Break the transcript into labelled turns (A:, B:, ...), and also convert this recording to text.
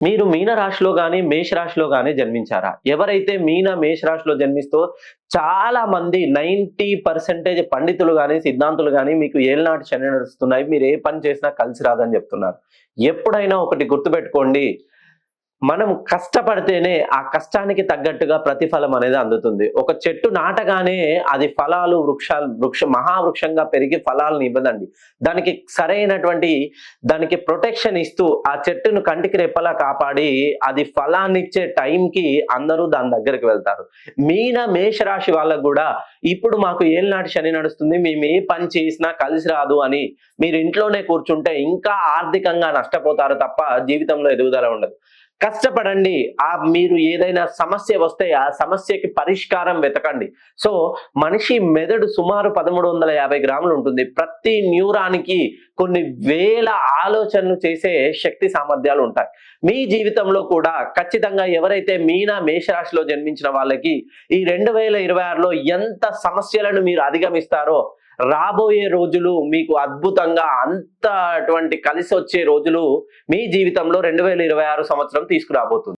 A: మీరు మీన రాశిలో గాని, మేష రాశిలో గాని జన్మించారా? ఎవరైతే మీన, మేష రాశిలో జన్మిస్తూ చాలా మంది 90% పండితులు గాని, సిద్ధాంతులు గాని మీకు ఏలినాటి శని నడుస్తున్నాయి. మీరు ఏ పని చేసినా కలిసి రాదని చెప్తున్నారు. ఎప్పుడైనా ఒకటి గుర్తుపెట్టుకోండి. మనం కష్టపడితేనే ఆ కష్టానికి తగ్గట్టుగా ప్రతిఫలం అనేది అందుతుంది. ఒక చెట్టు నాటగానే అది ఫలాలు, మహావృక్షంగా పెరిగి ఫలాలను ఇవ్వదండి. దానికి సరైనటువంటి ప్రొటెక్షన్ ఇస్తూ ఆ చెట్టును కంటికి రెప్పలా కాపాడి అది ఫలాన్నిచ్చే టైంకి అందరూ దాని దగ్గరికి వెళ్తారు. మేష రాశి వాళ్ళకు కూడా ఇప్పుడు మాకు ఏలినాటి శని నడుస్తుంది. మేము ఏ పని చేసినా కలిసి రాదు అని మీరు ఇంట్లోనే కూర్చుంటే ఇంకా ఆర్థికంగా నష్టపోతారు తప్ప జీవితంలో ఎదుగుదల ఉండదు. కష్టపడండి. మీరు ఏదైనా సమస్య వస్తే ఆ సమస్యకి పరిష్కారం వెతకండి. సో మనిషి మెదడు సుమారు 1350 గ్రాములు ఉంటుంది. ప్రతి న్యూరాన్‌కి కొన్ని వేల ఆలోచనలు చేసే శక్తి సామర్థ్యాలు ఉంటాయి. మీ జీవితంలో కూడా ఖచ్చితంగా ఎవరైతే మీన, మేష రాశిలో జన్మించిన వాళ్ళకి ఈ 2026లో ఎంత సమస్యలను మీరు అధిగమిస్తారో రాబోయే రోజులు మీకు అద్భుతంగా అటువంటి కలిసొచ్చే రోజులు మీ జీవితంలో 2026 సంవత్సరం తీసుకురాబోతుంది.